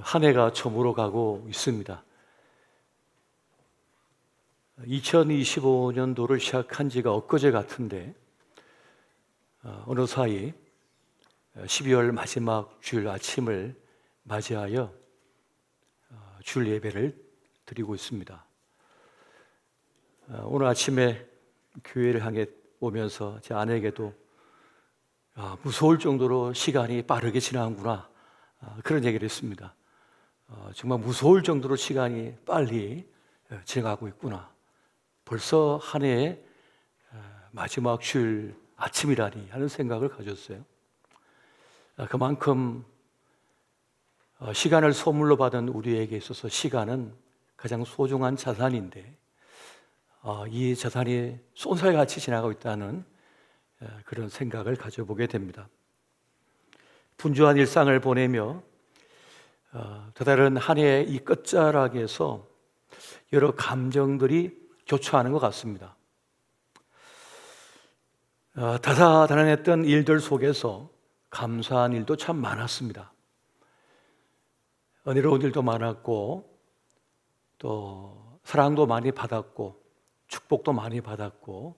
한 해가 저물어 가고 있습니다. 2025년도를 시작한 지가 엊그제 같은데 어느 사이 12월 마지막 주일 아침을 맞이하여 주일 예배를 드리고 있습니다. 오늘 아침에 교회를 향해 오면서 제 아내에게도 무서울 정도로 시간이 빠르게 지나는구나, 그런 얘기를 했습니다. 정말 무서울 정도로 시간이 빨리 지나가고 있구나. 벌써 한 해의 마지막 주일 아침이라니 하는 생각을 가졌어요. 그만큼 시간을 선물로 받은 우리에게 있어서 시간은 가장 소중한 자산인데 이 자산이 쏜살같이 지나가고 있다는 그런 생각을 가져보게 됩니다. 분주한 일상을 보내며 또 다른 한 해의 이 끝자락에서 여러 감정들이 교차하는 것 같습니다. 다사다난했던 일들 속에서 감사한 일도 참 많았습니다. 은혜로운 일도 많았고 또 사랑도 많이 받았고 축복도 많이 받았고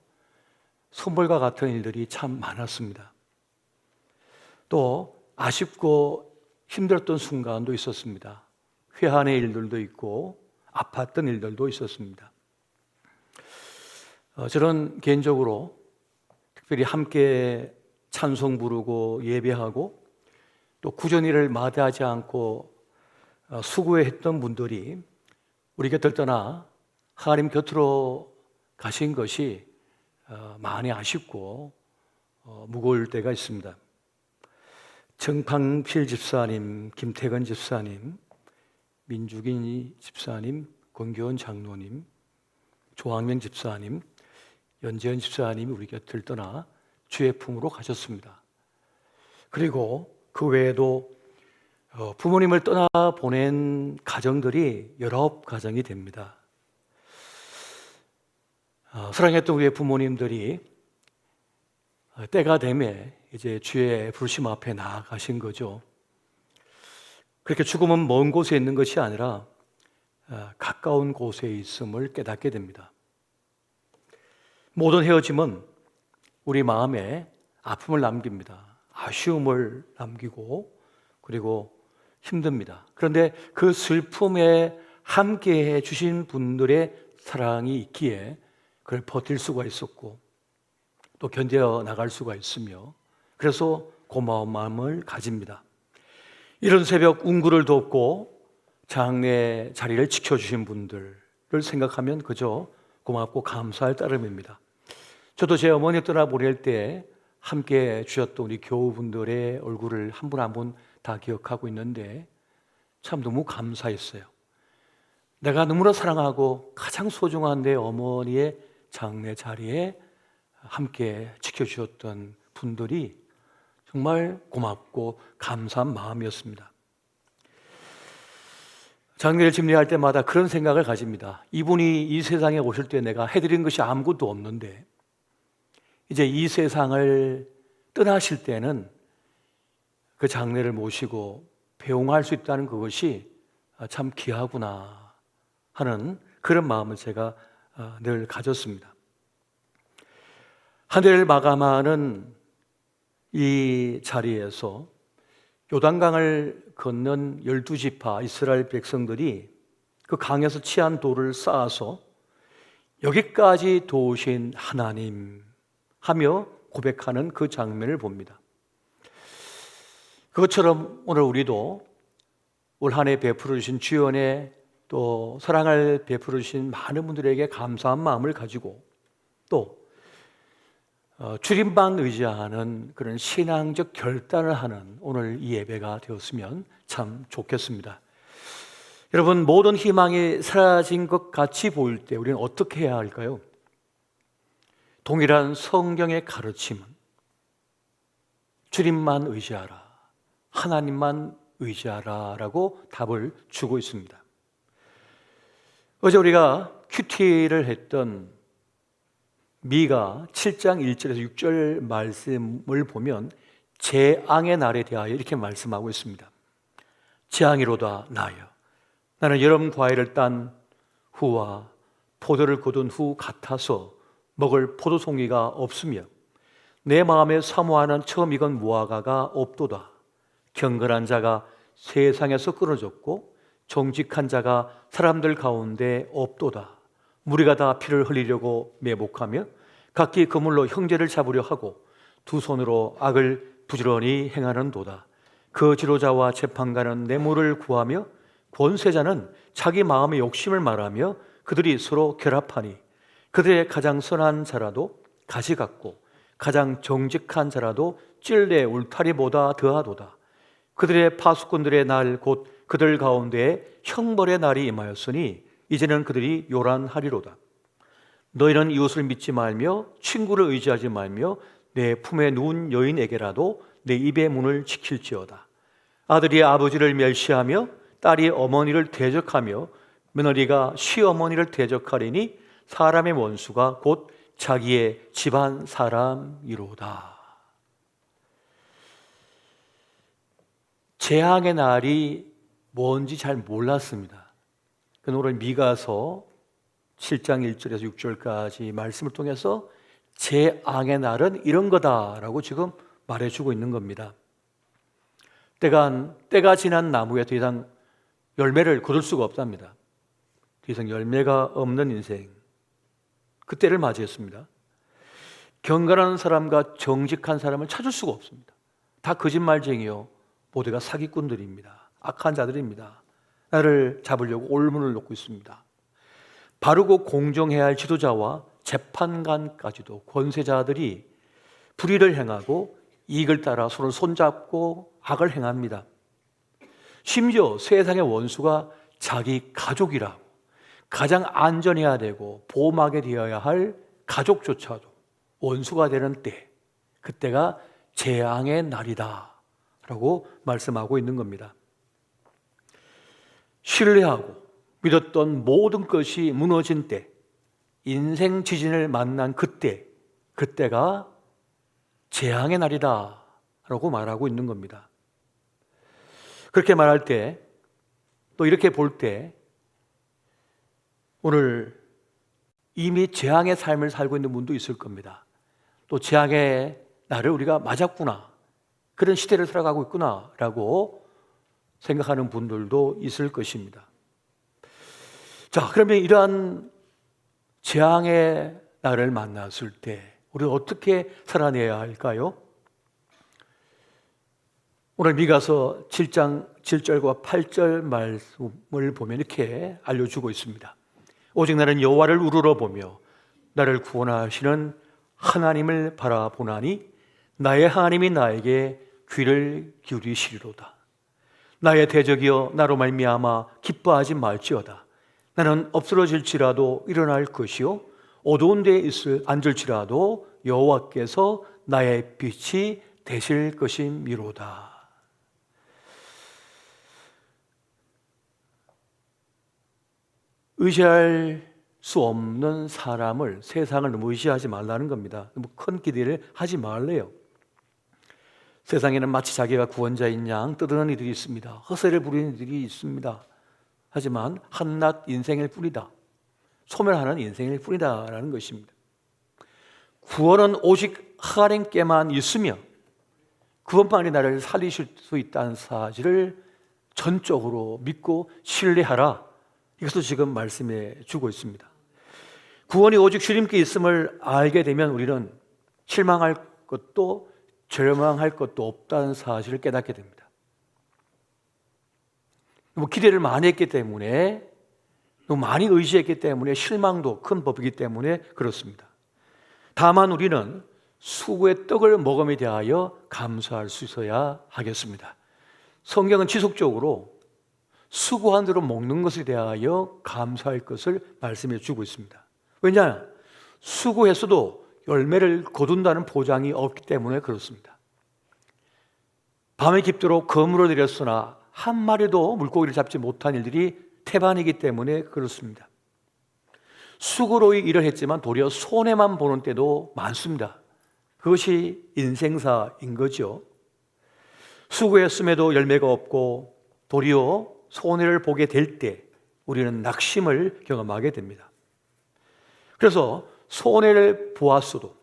선물과 같은 일들이 참 많았습니다. 또 아쉽고 힘들었던 순간도 있었습니다. 회한의 일들도 있고 아팠던 일들도 있었습니다. 저는 개인적으로 특별히 함께 찬송 부르고 예배하고 또 구전일을 마다하지 않고 수고했던 분들이 우리 곁을 떠나 하나님 곁으로 가신 것이 많이 아쉽고 무거울 때가 있습니다. 정팡필 집사님, 김태근 집사님, 민주긴 집사님, 권교원 장로님, 조항명 집사님, 연재현 집사님이 우리 곁을 떠나 주의 품으로 가셨습니다. 그리고 그 외에도 부모님을 떠나보낸 가정들이 여러 가정이 됩니다. 사랑했던 우리의 부모님들이 때가 되매 이제 주의 부르심 앞에 나아가신 거죠. 그렇게 죽음은 먼 곳에 있는 것이 아니라 가까운 곳에 있음을 깨닫게 됩니다. 모든 헤어짐은 우리 마음에 아픔을 남깁니다. 아쉬움을 남기고 그리고 힘듭니다. 그런데 그 슬픔에 함께해 주신 분들의 사랑이 있기에 그걸 버틸 수가 있었고 또 견뎌 나갈 수가 있으며 그래서 고마운 마음을 가집니다. 이런 새벽 운구를 돕고 장례 자리를 지켜주신 분들을 생각하면 그저 고맙고 감사할 따름입니다. 저도 제 어머니 떠나보낼 때 함께 주셨던 우리 교우분들의 얼굴을 한 분 한 분 다 기억하고 있는데 참 너무 감사했어요. 내가 너무나 사랑하고 가장 소중한 내 어머니의 장례 자리에 함께 지켜주셨던 분들이 정말 고맙고 감사한 마음이었습니다. 장례를 집례할 때마다 그런 생각을 가집니다. 이분이 이 세상에 오실 때 내가 해드린 것이 아무것도 없는데 이제 이 세상을 떠나실 때는 그 장례를 모시고 배웅할 수 있다는 그것이 참 귀하구나 하는 그런 마음을 제가 늘 가졌습니다. 한 해를 마감하는 이 자리에서 요단강을 건넌 12지파 이스라엘 백성들이 그 강에서 취한 돌을 쌓아서 여기까지 도우신 하나님 하며 고백하는 그 장면을 봅니다. 그것처럼 오늘 우리도 올 한 해 베풀어 주신 주연의 또 사랑을 베풀어 주신 많은 분들에게 감사한 마음을 가지고 또 주님만 의지하는 그런 신앙적 결단을 하는 오늘 이 예배가 되었으면 참 좋겠습니다. 여러분, 모든 희망이 사라진 것 같이 보일 때 우리는 어떻게 해야 할까요? 동일한 성경의 가르침은 주님만 의지하라, 하나님만 의지하라 라고 답을 주고 있습니다. 어제 우리가 큐티를 했던 미가 7장 1절에서 6절 말씀을 보면 재앙의 날에 대하여 이렇게 말씀하고 있습니다. 재앙이로다 나여. 나는 여름 과일을 딴 후와 포도를 거둔 후 같아서 먹을 포도송이가 없으며 내 마음에 사모하는 처음 익은 무화과가 없도다. 경건한 자가 세상에서 끊어졌고 정직한 자가 사람들 가운데 없도다. 무리가 다 피를 흘리려고 매복하며 각기 그물로 형제를 잡으려 하고 두 손으로 악을 부지런히 행하는도다. 그 지도자와 재판관은 뇌물을 구하며 권세자는 자기 마음의 욕심을 말하며 그들이 서로 결합하니 그들의 가장 선한 자라도 가시 같고 가장 정직한 자라도 찔레 울타리보다 더하도다. 그들의 파수꾼들의 날 곧 그들 가운데에 형벌의 날이 임하였으니 이제는 그들이 요란하리로다. 너희는 이웃을 믿지 말며 친구를 의지하지 말며 내 품에 누운 여인에게라도 내 입의 문을 지킬지어다. 아들이 아버지를 멸시하며 딸이 어머니를 대적하며 며느리가 시어머니를 대적하리니 사람의 원수가 곧 자기의 집안 사람이로다. 재앙의 날이 뭔지 잘 몰랐습니다. 오늘 미가서 7장 1절에서 6절까지 말씀을 통해서 재앙의 날은 이런 거다라고 지금 말해주고 있는 겁니다. 때가 지난 나무에 더 이상 열매를 거둘 수가 없답니다. 더 이상 열매가 없는 인생, 그때를 맞이했습니다. 경건한 사람과 정직한 사람을 찾을 수가 없습니다. 다 거짓말쟁이요, 모두가 사기꾼들입니다. 악한 자들입니다. 나를 잡으려고 올문을 놓고 있습니다. 바르고 공정해야 할 지도자와 재판관까지도 권세자들이 불의를 행하고 이익을 따라 서로 손잡고 악을 행합니다. 심지어 세상의 원수가 자기 가족이라고, 가장 안전해야 되고 보호막이 되어야 할 가족조차도 원수가 되는 때, 그때가 재앙의 날이다 라고 말씀하고 있는 겁니다. 신뢰하고 믿었던 모든 것이 무너진 때, 인생 지진을 만난 그때가 재앙의 날이다 라고 말하고 있는 겁니다. 그렇게 말할 때, 또 이렇게 볼 때, 오늘 이미 재앙의 삶을 살고 있는 분도 있을 겁니다. 또 재앙의 날을 우리가 맞았구나, 그런 시대를 살아가고 있구나 라고 생각하는 분들도 있을 것입니다. 자, 그러면 이러한 재앙의 날을 만났을 때 우리는 어떻게 살아내야 할까요? 오늘 미가서 7장 7절과 8절 말씀을 보면 이렇게 알려주고 있습니다. 오직 나는 여호와를 우러러보며 나를 구원하시는 하나님을 바라보나니 나의 하나님이 나에게 귀를 기울이시리로다. 나의 대적이여 나로 말미암아 기뻐하지 말지어다. 나는 엎드러질지라도 일어날 것이요 어두운 데에 앉을지라도 여호와께서 나의 빛이 되실 것임이로다. 의지할 수 없는 사람을, 세상을 너무 의지하지 말라는 겁니다. 너무 큰 기대를 하지 말래요. 세상에는 마치 자기가 구원자인 양 떠드는 이들이 있습니다. 허세를 부리는 이들이 있습니다. 하지만 한낱 인생일 뿐이다, 소멸하는 인생일 뿐이다라는 것입니다. 구원은 오직 하나님께만 있으며 그것만이 나를 살리실 수 있다는 사실을 전적으로 믿고 신뢰하라, 이것도 지금 말씀해 주고 있습니다. 구원이 오직 주님께 있음을 알게 되면 우리는 실망할 것도 절망할 것도 없다는 사실을 깨닫게 됩니다. 너무 기대를 많이 했기 때문에, 너무 많이 의지했기 때문에 실망도 큰 법이기 때문에 그렇습니다. 다만 우리는 수고의 떡을 먹음에 대하여 감사할 수 있어야 하겠습니다. 성경은 지속적으로 수고한 대로 먹는 것에 대하여 감사할 것을 말씀해 주고 있습니다. 왜냐? 수고했어도 열매를 거둔다는 보장이 없기 때문에 그렇습니다. 밤에 깊도록 그물을 들였으나 한 마리도 물고기를 잡지 못한 일들이 태반이기 때문에 그렇습니다. 수고로 일을 했지만 도리어 손해만 보는 때도 많습니다. 그것이 인생사인 거죠. 수고했음에도 열매가 없고 도리어 손해를 보게 될 때 우리는 낙심을 경험하게 됩니다. 그래서 손해를 보았어도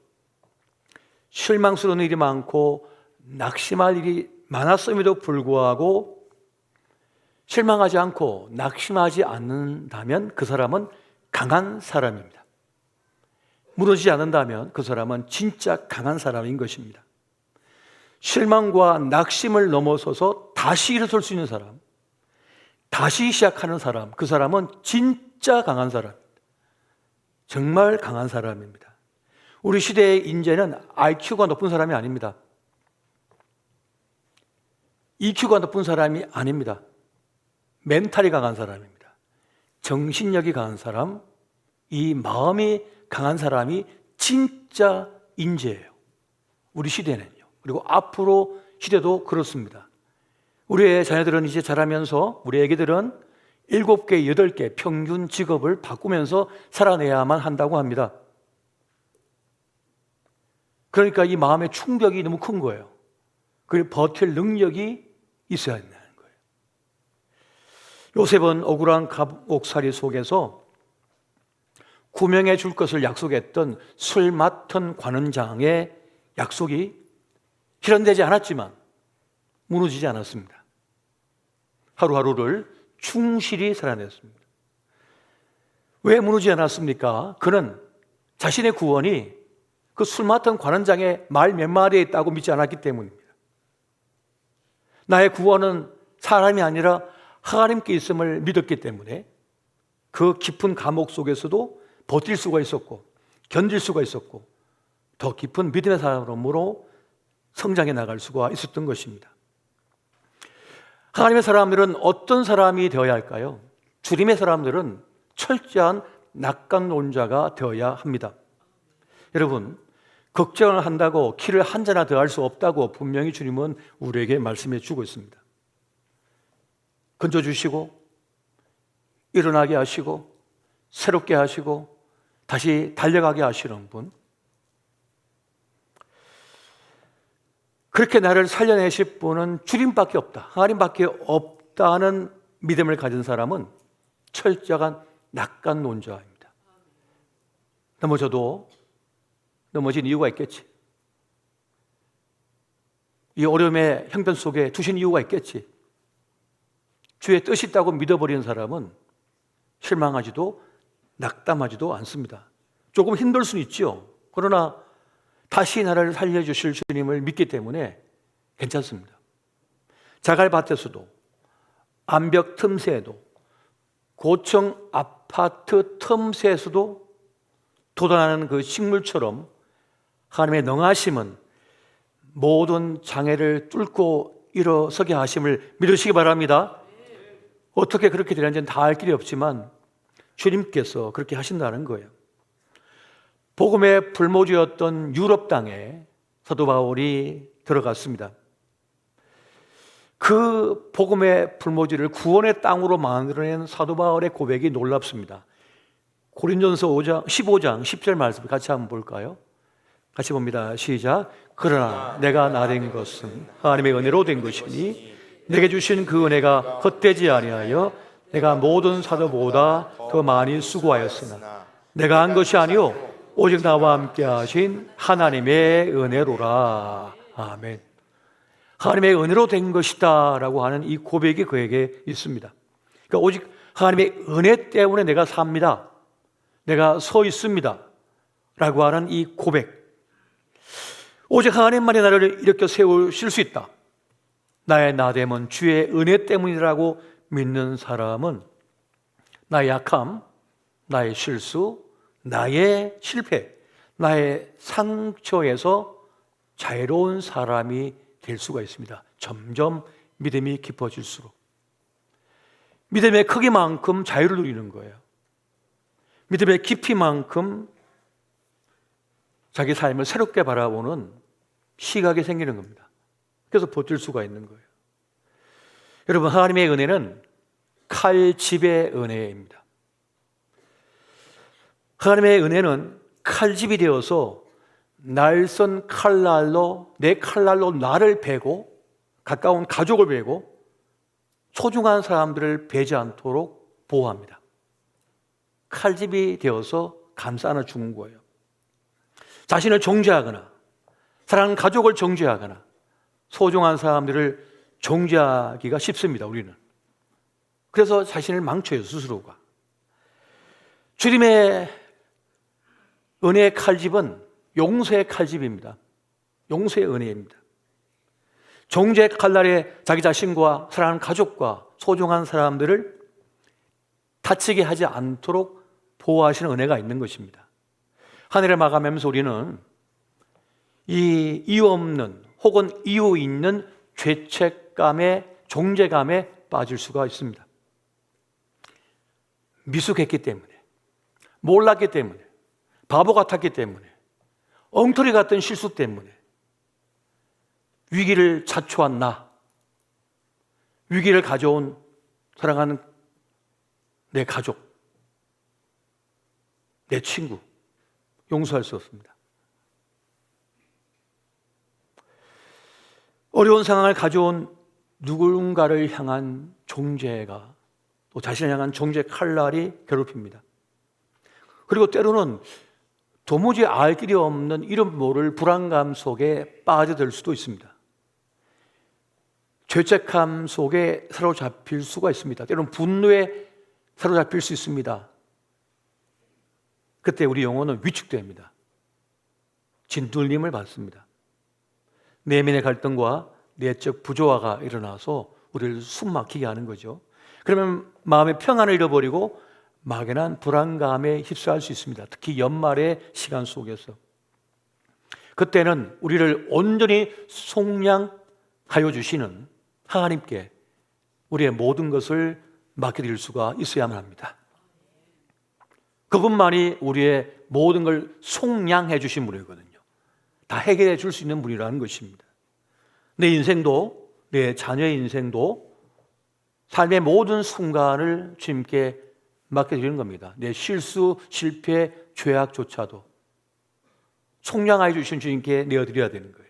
실망스러운 일이 많고 낙심할 일이 많았음에도 불구하고 실망하지 않고 낙심하지 않는다면 그 사람은 강한 사람입니다. 무너지지 않는다면 그 사람은 진짜 강한 사람인 것입니다. 실망과 낙심을 넘어서서 다시 일어설 수 있는 사람, 다시 시작하는 사람, 그 사람은 진짜 강한 사람입니다. 정말 강한 사람입니다. 우리 시대의 인재는 IQ가 높은 사람이 아닙니다. EQ가 높은 사람이 아닙니다. 멘탈이 강한 사람입니다. 정신력이 강한 사람, 이 마음이 강한 사람이 진짜 인재예요. 우리 시대는요. 그리고 앞으로 시대도 그렇습니다. 우리의 자녀들은 이제 자라면서 우리 애기들은 7개, 8개 평균 직업을 바꾸면서 살아내야만 한다고 합니다. 그러니까 이 마음의 충격이 너무 큰 거예요. 그리고 버틸 능력이 있어야 한다는 거예요. 요셉은 억울한 감옥살이 속에서 구명해 줄 것을 약속했던 술 맡은 관원장의 약속이 실현되지 않았지만 무너지지 않았습니다. 하루하루를 충실히 살아냈습니다. 왜 무너지지 않았습니까? 그는 자신의 구원이 그 술 맡은 관원장의 말 몇 마디에 있다고 믿지 않았기 때문입니다. 나의 구원은 사람이 아니라 하나님께 있음을 믿었기 때문에 그 깊은 감옥 속에서도 버틸 수가 있었고 견딜 수가 있었고 더 깊은 믿음의 사람으로 성장해 나갈 수가 있었던 것입니다. 하나님의 사람들은 어떤 사람이 되어야 할까요? 주님의 사람들은 철저한 낙관론자가 되어야 합니다. 여러분, 걱정을 한다고 키를 한 잔이나 더 할 수 없다고 분명히 주님은 우리에게 말씀해 주고 있습니다. 건져주시고 일어나게 하시고 새롭게 하시고 다시 달려가게 하시는 분, 그렇게 나를 살려내실 분은 주님밖에 없다, 하나님밖에 없다는 믿음을 가진 사람은 철저한 낙관론자입니다. 넘어져도 넘어진 이유가 있겠지. 이 어려움의 형편 속에 두신 이유가 있겠지. 주의 뜻이 있다고 믿어버리는 사람은 실망하지도 낙담하지도 않습니다. 조금 힘들 수는 있죠. 그러나 다시 나를 살려주실 주님을 믿기 때문에 괜찮습니다. 자갈밭에서도 암벽 틈새에도 고층 아파트 틈새에서도 돋아나는 그 식물처럼 하나님의 능하심은 모든 장애를 뚫고 일어서게 하심을 믿으시기 바랍니다. 어떻게 그렇게 되는지는 다 알 길이 없지만 주님께서 그렇게 하신다는 거예요. 복음의 불모지였던 유럽 땅에 사도 바울이 들어갔습니다. 그 복음의 불모지를 구원의 땅으로 만들어낸 사도 바울의 고백이 놀랍습니다. 고린전서 15장 10절 말씀을 같이 한번 볼까요? 같이 봅니다. 시작. 그러나 내가 나된 것은 하나님의 은혜로 된 것이니 내게 주신 그 은혜가 헛되지 아니하여 내가 모든 사도보다 더 많이 수고하였으나 내가 한 것이 아니요 오직 나와 함께 하신 하나님의 은혜로라. 아멘. 하나님의 은혜로 된 것이다 라고 하는 이 고백이 그에게 있습니다. 그러니까 오직 하나님의 은혜 때문에 내가 삽니다, 내가 서 있습니다 라고 하는 이 고백, 오직 하나님만이 나를 일으켜 세우실 수 있다, 나의 나됨은 주의 은혜 때문이라고 믿는 사람은 나의 약함, 나의 실수, 나의 실패, 나의 상처에서 자유로운 사람이 될 수가 있습니다. 점점 믿음이 깊어질수록 믿음의 크기만큼 자유를 누리는 거예요. 믿음의 깊이만큼 자기 삶을 새롭게 바라보는 시각이 생기는 겁니다. 그래서 버틸 수가 있는 거예요. 여러분, 하나님의 은혜는 칼집의 은혜입니다. 하나님의 은혜는 칼집이 되어서 날선 칼날로, 내 칼날로 나를 베고 가까운 가족을 베고 소중한 사람들을 배지 않도록 보호합니다. 칼집이 되어서 감싸 안아 주는 거예요. 자신을 정죄하거나 사랑하는 가족을 정죄하거나 소중한 사람들을 정죄하기가 쉽습니다. 우리는. 그래서 자신을 망쳐요, 스스로가. 주님의 은혜의 칼집은 용서의 칼집입니다. 용서의 은혜입니다. 정죄의 칼날에 자기 자신과 사랑하는 가족과 소중한 사람들을 다치게 하지 않도록 보호하시는 은혜가 있는 것입니다. 한 해를 마감하면서 우리는 이 이유 없는 혹은 이유 있는 죄책감에, 정죄감에 빠질 수가 있습니다. 미숙했기 때문에, 몰랐기 때문에, 바보 같았기 때문에, 엉터리 같은 실수 때문에, 위기를 자초한 나, 위기를 가져온 사랑하는 내 가족, 내 친구, 용서할 수 없습니다. 어려운 상황을 가져온 누군가를 향한 정죄가 또 자신을 향한 정죄 칼날이 괴롭힙니다. 그리고 때로는 도무지 알 길이 없는 이름 모를 불안감 속에 빠져들 수도 있습니다. 죄책감 속에 사로잡힐 수가 있습니다. 때로는 분노에 사로잡힐 수 있습니다. 그때 우리 영혼은 위축됩니다. 진둘림을 받습니다. 내면의 갈등과 내적 부조화가 일어나서 우리를 숨막히게 하는 거죠. 그러면 마음의 평안을 잃어버리고 막연한 불안감에 휩싸일 수 있습니다. 특히 연말의 시간 속에서. 그때는 우리를 온전히 속량하여 주시는 하나님께 우리의 모든 것을 맡겨드릴 수가 있어야만 합니다. 그분만이 우리의 모든 걸 속량해 주신 분이거든요. 다 해결해 줄 수 있는 분이라는 것입니다. 내 인생도, 내 자녀의 인생도 삶의 모든 순간을 주님께 맡겨드리는 겁니다. 내 실수, 실패, 죄악조차도 속량하여 주신 주님께 내어드려야 되는 거예요.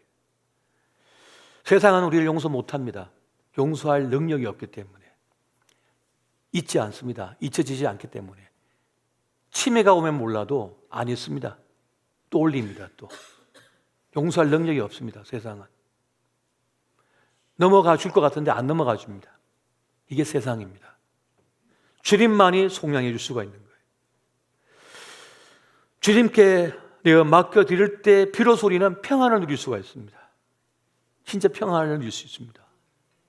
세상은 우리를 용서 못합니다. 용서할 능력이 없기 때문에. 잊지 않습니다. 잊혀지지 않기 때문에. 치매가 오면 몰라도 안 잊습니다. 또 올립니다. 또 용서할 능력이 없습니다. 세상은. 넘어가 줄 것 같은데 안 넘어가 줍니다. 이게 세상입니다. 주님만이 속량해 줄 수가 있는 거예요. 주님께 내가 맡겨드릴 때 비로소 우리는 평안을 누릴 수가 있습니다. 진짜 평안을 누릴 수 있습니다.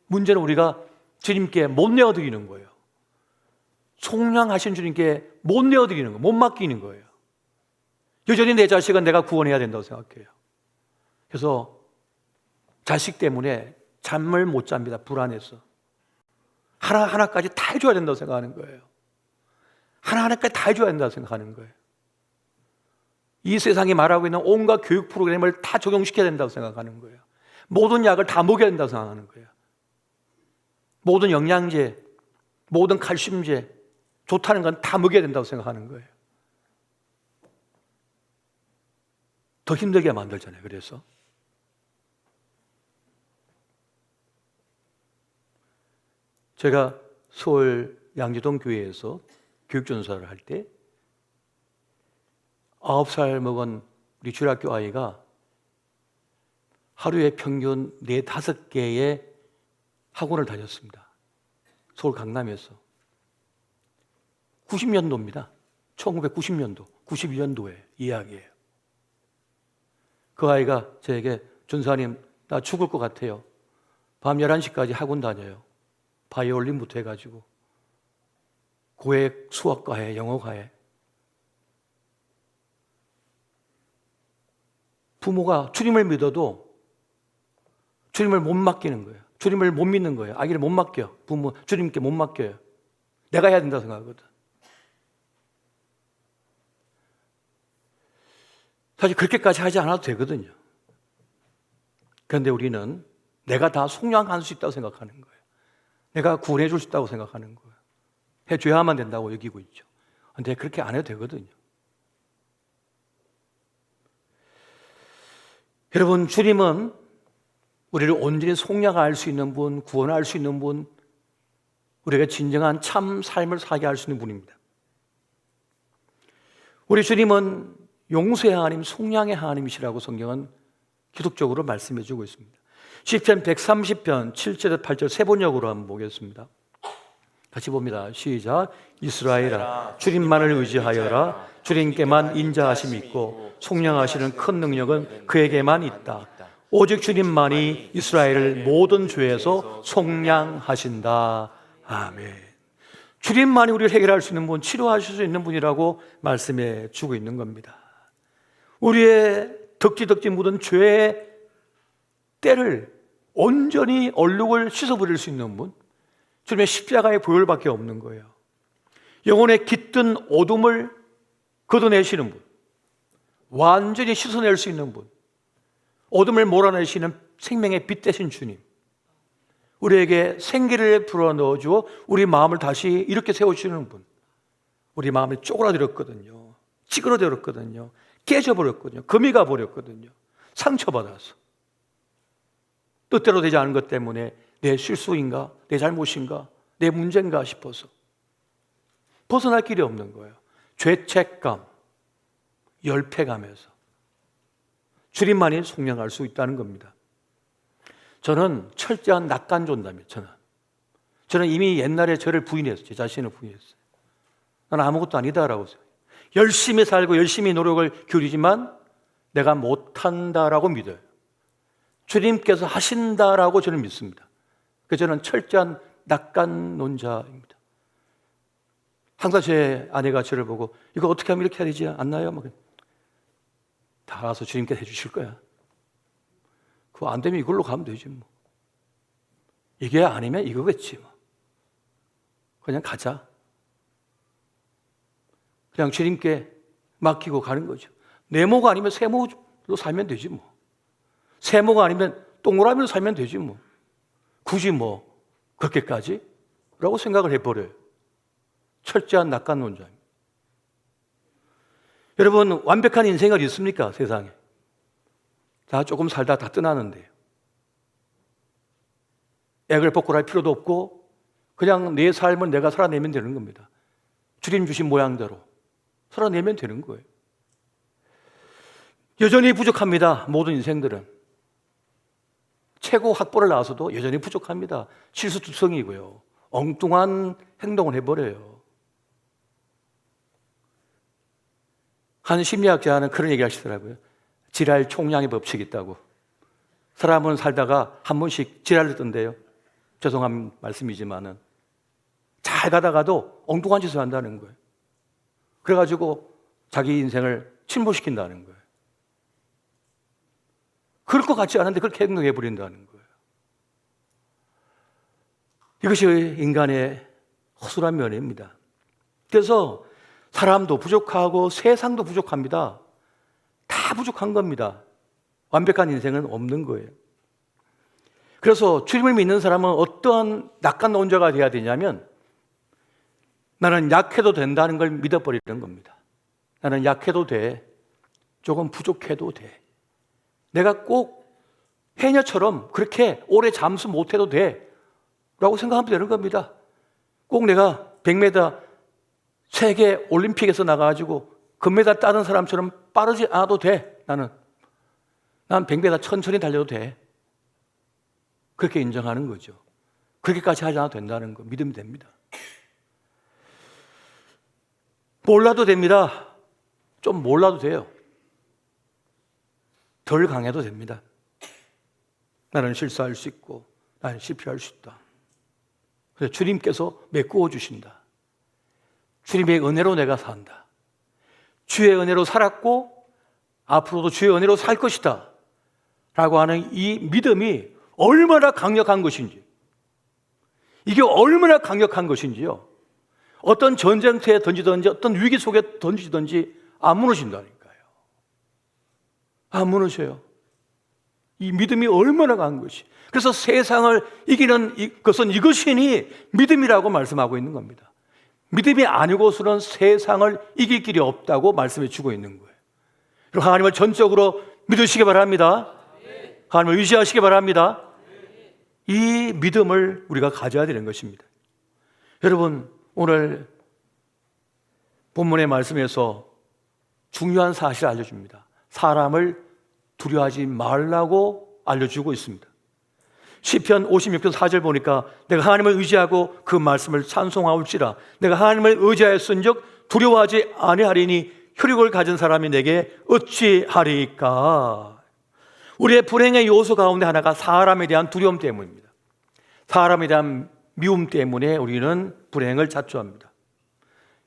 문제는 우리가 주님께 못 내어드리는 거예요. 속량하신 주님께 못 내어드리는 거예요. 못 맡기는 거예요. 여전히 내 자식은 내가 구원해야 된다고 생각해요. 그래서 자식 때문에 잠을 못 잡니다. 불안해서. 하나하나까지 다 해줘야 된다고 생각하는 거예요. 하나하나까지 다 해줘야 된다고 생각하는 거예요. 이 세상이 말하고 있는 온갖 교육 프로그램을 다 적용시켜야 된다고 생각하는 거예요. 모든 약을 다 먹여야 된다고 생각하는 거예요. 모든 영양제, 모든 칼슘제, 좋다는 건 다 먹여야 된다고 생각하는 거예요. 더 힘들게 만들잖아요. 그래서 제가 서울 양재동 교회에서 교육전사를 할 때 9살 먹은 우리 주일학교 아이가 하루에 평균 4, 5개의 학원을 다녔습니다. 서울 강남에서. 90년도입니다. 1990년도, 92년도의 이야기예요. 그 아이가 저에게 전사님, 나 죽을 것 같아요. 밤 11시까지 학원 다녀요. 바이올린부터 해가지고 고액 수학과에, 영어과에. 부모가 주님을 믿어도 주님을 못 맡기는 거예요. 주님을 못 믿는 거예요. 아기를 못 맡겨. 부모, 주님께 못 맡겨요. 내가 해야 된다고 생각하거든. 사실 그렇게까지 하지 않아도 되거든요. 그런데 우리는 내가 다 속량할 수 있다고 생각하는 거예요. 내가 구원해 줄 수 있다고 생각하는 거예요. 해줘야만 된다고 여기고 있죠. 그런데 그렇게 안 해도 되거든요. 여러분, 주님은 우리를 온전히 속량할 수 있는 분, 구원할 수 있는 분, 우리에게 진정한 참 삶을 살게 할 수 있는 분입니다. 우리 주님은 용서의 하나님, 속량의 하나님이시라고 성경은 기독적으로 말씀해 주고 있습니다. 시편 130편 7절 8절 세 번역으로 한번 보겠습니다. 같이 봅니다. 시작. 이스라엘아, 주님만을 의지하여라. 주님께만 인자하심이 있고 속량하시는 큰 능력은 그에게만 있다. 오직 주님만이 이스라엘을 모든 죄에서 속량하신다. 아멘. 주님만이 우리를 해결할 수 있는 분, 치료하실 수 있는 분이라고 말씀해 주고 있는 겁니다. 우리의 덕지덕지 묻은 죄의 때를 온전히 얼룩을 씻어버릴 수 있는 분, 주님의 십자가의 보혈밖에 없는 거예요. 영혼에 깃든 어둠을 걷어내시는 분, 완전히 씻어낼 수 있는 분, 어둠을 몰아내시는 생명의 빛 되신 주님, 우리에게 생기를 불어넣어 주어 우리 마음을 다시 이렇게 세워주시는 분. 우리 마음이 쪼그라들었거든요. 찌그러들었거든요. 깨져버렸거든요. 금이 가버렸거든요. 상처받아서 뜻대로 되지 않은 것 때문에 내 실수인가? 내 잘못인가? 내 문제인가 싶어서 벗어날 길이 없는 거예요. 죄책감, 열패감에서 주님만이 속량할 수 있다는 겁니다. 저는 철저한 낙관존담이에요. 저는 이미 옛날에 저를 부인했어요. 제 자신을 부인했어요. 나는 아무것도 아니다라고 생각해요. 열심히 살고 열심히 노력을 기울이지만 내가 못한다라고 믿어요. 주님께서 하신다라고 저는 믿습니다. 그래서 저는 철저한 낙관론자입니다. 항상 제 아내가 저를 보고 이거 어떻게 하면 이렇게 해야 되지 않나요? 다 알아서 주님께서 해주실 거야. 그거 안 되면 이걸로 가면 되지 뭐. 이게 아니면 이거겠지 뭐. 그냥 가자. 그냥 주님께 맡기고 가는 거죠. 네모가 아니면 세모로 살면 되지 뭐. 세모가 아니면 동그라미로 살면 되지 뭐. 굳이 뭐 그렇게까지? 라고 생각을 해버려요. 철저한 낙관론자입니다. 여러분, 완벽한 인생을 있습니까? 세상에. 다 조금 살다 다 떠나는데요. 액을 벗고 할 필요도 없고 그냥 내 삶을 내가 살아내면 되는 겁니다. 주님 주신 모양대로 살아내면 되는 거예요. 여전히 부족합니다. 모든 인생들은. 최고 학벌을 나와서도 여전히 부족합니다. 실수투성이고요. 엉뚱한 행동을 해버려요. 한 심리학자는 그런 얘기 하시더라고요. 지랄 총량의 법칙이 있다고. 사람은 살다가 한 번씩 지랄을 뜬대요. 죄송한 말씀이지만은 잘 가다가도 엉뚱한 짓을 한다는 거예요. 그래가지고 자기 인생을 침몰시킨다는 거예요. 그럴 것 같지 않은데 그렇게 행동해 버린다는 거예요. 이것이 인간의 허술한 면입니다. 그래서 사람도 부족하고 세상도 부족합니다. 다 부족한 겁니다. 완벽한 인생은 없는 거예요. 그래서 주님을 믿는 사람은 어떠한 낙관론자가 되어야 되냐면 나는 약해도 된다는 걸 믿어버리는 겁니다. 나는 약해도 돼. 조금 부족해도 돼. 내가 꼭 해녀처럼 그렇게 오래 잠수 못해도 돼 라고 생각하면 되는 겁니다. 꼭 내가 100m 세계 올림픽에서 나가가지고 금메달 따는 사람처럼 빠르지 않아도 돼. 난 100m 천천히 달려도 돼. 그렇게 인정하는 거죠. 그렇게까지 하지 않아도 된다는 거 믿으면 됩니다. 몰라도 됩니다. 좀 몰라도 돼요. 덜 강해도 됩니다. 나는 실수할 수 있고 나는 실패할 수 있다. 그래서 주님께서 메꾸어 주신다. 주님의 은혜로 내가 산다. 주의 은혜로 살았고 앞으로도 주의 은혜로 살 것이다 라고 하는 이 믿음이 얼마나 강력한 것인지, 이게 얼마나 강력한 것인지요. 어떤 전쟁터에 던지든지 어떤 위기 속에 던지든지 안 무너진다니까요. 안 무너져요. 이 믿음이 얼마나 강한 것이. 그래서 세상을 이기는 것은 이것이니 믿음이라고 말씀하고 있는 겁니다. 믿음이 아니고서는 세상을 이길 길이 없다고 말씀해 주고 있는 거예요. 그리고 하나님을 전적으로 믿으시기 바랍니다. 하나님을 의지하시기 바랍니다. 이 믿음을 우리가 가져야 되는 것입니다. 여러분, 오늘 본문의 말씀에서 중요한 사실을 알려줍니다. 사람을 두려워하지 말라고 알려주고 있습니다. 시편 56편 4절 보니까 내가 하나님을 의지하고 그 말씀을 찬송하올지라 내가 하나님을 의지하였은즉 두려워하지 아니하리니 혈육을 가진 사람이 내게 어찌하리까. 우리의 불행의 요소 가운데 하나가 사람에 대한 두려움 때문입니다. 사람에 대한 미움 때문에 우리는 불행을 자초합니다.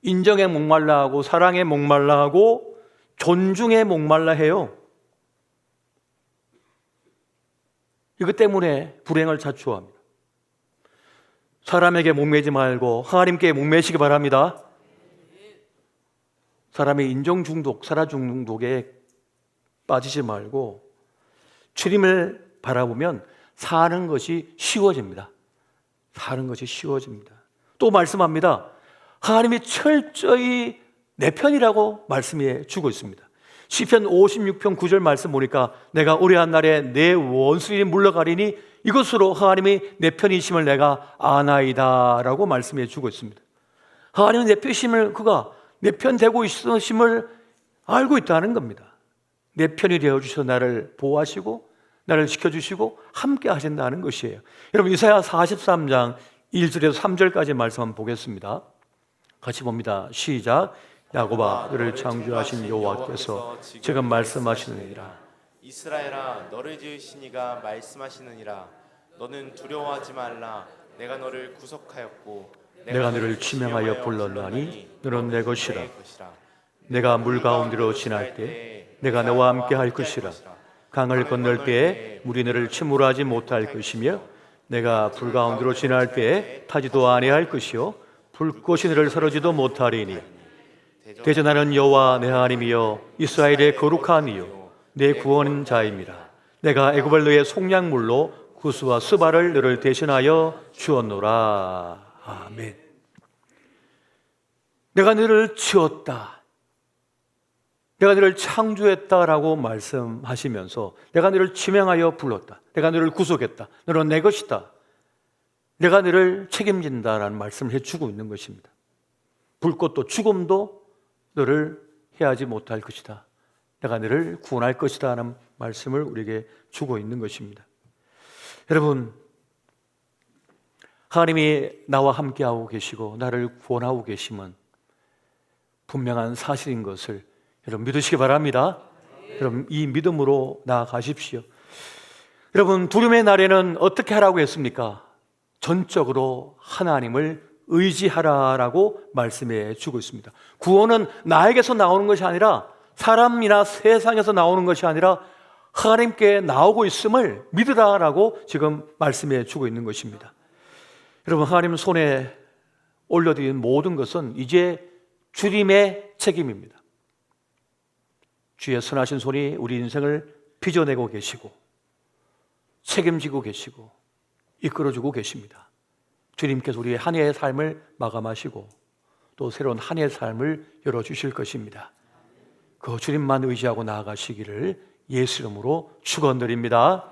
인정에 목말라 하고 사랑에 목말라 하고 존중에 목말라 해요. 이것 때문에 불행을 자초합니다. 사람에게 목매지 말고 하나님께 목매시기 바랍니다. 사람의 인정 중독, 사랑 중독에 빠지지 말고 주님을 바라보면 사는 것이 쉬워집니다. 사는 것이 쉬워집니다. 또 말씀합니다. 하나님이 철저히 내 편이라고 말씀해 주고 있습니다. 시편 56편 9절 말씀 보니까 내가 오래한 날에 내 원수인이 물러가리니 이것으로 하나님이 내 편이심을 내가 아나이다 라고 말씀해 주고 있습니다. 하나님은 내 편이심을 그가 내 편 되고 있으심을 알고 있다는 겁니다. 내 편이 되어주셔서 나를 보호하시고 나를 지켜주시고 함께 하신다는 것이에요. 여러분 이사야 43장 1절에서 3절까지 말씀 한번 보겠습니다. 같이 봅니다. 시작. 야곱아 너를 창조하신 여호와께서 지금 말씀하시느니라. 이스라엘아 너를 지으신 이가 말씀하시느니라. 너는 두려워하지 말라. 내가 너를 구속하였고 내가 너를 지명하여 불렀나니 너는 내 것이라. 내가 물 가운데로 지날 때 내가 너와 함께 할 것이라. 강을 건널 때에 물이 너를 침몰하지 못할 것이며 내가 불 가운데로 지날 때에 타지도 아니할 것이요 불꽃이 너를 사르지도 못하리니 대저 나는 여호와 내 하나님이여 이스라엘의 거룩한 이요 내 구원자임이라. 내가 애굽을 너의 속량물로 구스와 스바를 너를 대신하여 주었노라. 아멘. 내가 너를 지었다. 내가 너를 창조했다라고 말씀하시면서 내가 너를 지명하여 불렀다. 내가 너를 구속했다. 너는 내 것이다. 내가 너를 책임진다라는 말씀을 해주고 있는 것입니다. 불꽃도 죽음도 너를 해하지 못할 것이다. 내가 너를 구원할 것이다 하는 말씀을 우리에게 주고 있는 것입니다. 여러분, 하나님이 나와 함께하고 계시고 나를 구원하고 계심은 분명한 사실인 것을 여러분 믿으시기 바랍니다. 여러분 이 믿음으로 나아가십시오. 여러분 두려움의 날에는 어떻게 하라고 했습니까? 전적으로 하나님을 의지하라라고 말씀해 주고 있습니다. 구원은 나에게서 나오는 것이 아니라 사람이나 세상에서 나오는 것이 아니라 하나님께 나오고 있음을 믿으라라고 지금 말씀해 주고 있는 것입니다. 여러분 하나님 손에 올려드린 모든 것은 이제 주님의 책임입니다. 주의 선하신 손이 우리 인생을 빚어내고 계시고 책임지고 계시고 이끌어주고 계십니다. 주님께서 우리의 한 해의 삶을 마감하시고 또 새로운 한 해의 삶을 열어주실 것입니다. 그 주님만 의지하고 나아가시기를 예수 이름으로 축원드립니다.